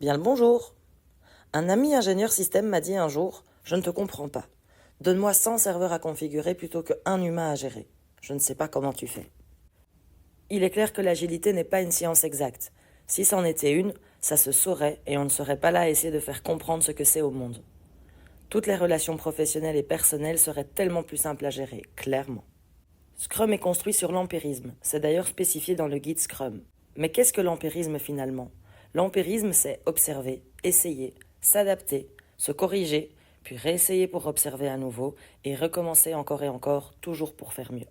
Bien le bonjour. Un ami ingénieur système m'a dit un jour: je ne te comprends pas. Donne-moi 100 serveurs à configurer plutôt qu'un humain à gérer. Je ne sais pas comment tu fais. Il est clair que l'agilité n'est pas une science exacte. Si c'en était une, ça se saurait et on ne serait pas là à essayer de faire comprendre ce que c'est au monde. Toutes les relations professionnelles et personnelles seraient tellement plus simples à gérer, clairement. Scrum est construit sur l'empirisme, c'est d'ailleurs spécifié dans le guide Scrum. Mais qu'est-ce que l'empirisme finalement? L'empirisme, c'est observer, essayer, s'adapter, se corriger, puis réessayer pour observer à nouveau et recommencer encore et encore, toujours pour faire mieux.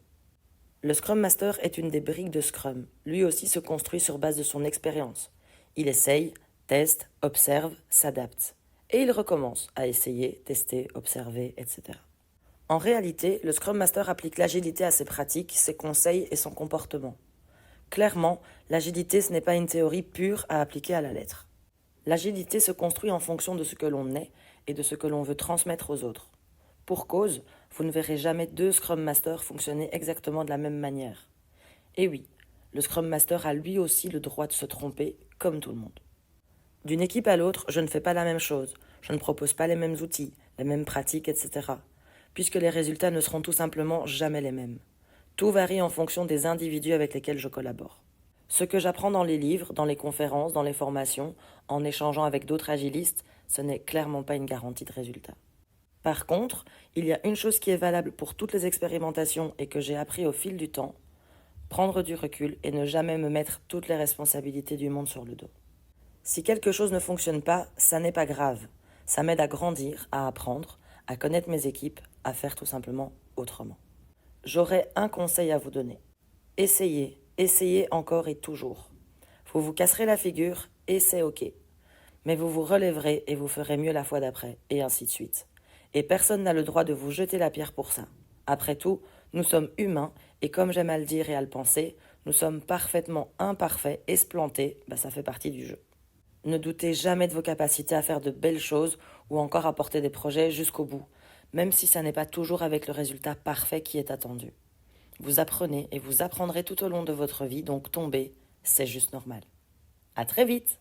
Le Scrum Master est une des briques de Scrum. Lui aussi se construit sur base de son expérience. Il essaye, teste, observe, s'adapte. Et il recommence à essayer, tester, observer, etc. En réalité, le Scrum Master applique l'agilité à ses pratiques, ses conseils et son comportement. Clairement, l'agilité, ce n'est pas une théorie pure à appliquer à la lettre. L'agilité se construit en fonction de ce que l'on est et de ce que l'on veut transmettre aux autres. Pour cause, vous ne verrez jamais deux Scrum Masters fonctionner exactement de la même manière. Et oui, le Scrum Master a lui aussi le droit de se tromper, comme tout le monde. D'une équipe à l'autre, je ne fais pas la même chose, je ne propose pas les mêmes outils, les mêmes pratiques, etc. Puisque les résultats ne seront tout simplement jamais les mêmes. Tout varie en fonction des individus avec lesquels je collabore. Ce que j'apprends dans les livres, dans les conférences, dans les formations, en échangeant avec d'autres agilistes, ce n'est clairement pas une garantie de résultat. Par contre, il y a une chose qui est valable pour toutes les expérimentations et que j'ai appris au fil du temps: prendre du recul et ne jamais me mettre toutes les responsabilités du monde sur le dos. Si quelque chose ne fonctionne pas, ça n'est pas grave. Ça m'aide à grandir, à apprendre, à connaître mes équipes, à faire tout simplement autrement. J'aurais un conseil à vous donner. Essayez, essayez encore et toujours. Vous vous casserez la figure et c'est ok. Mais vous vous relèverez et vous ferez mieux la fois d'après, et ainsi de suite. Et personne n'a le droit de vous jeter la pierre pour ça. Après tout, nous sommes humains, et comme j'aime à le dire et à le penser, nous sommes parfaitement imparfaits, et se planter, ça fait partie du jeu. Ne doutez jamais de vos capacités à faire de belles choses ou encore à porter des projets jusqu'au bout, même si ça n'est pas toujours avec le résultat parfait qui est attendu. Vous apprenez et vous apprendrez tout au long de votre vie, donc tomber, c'est juste normal. À très vite!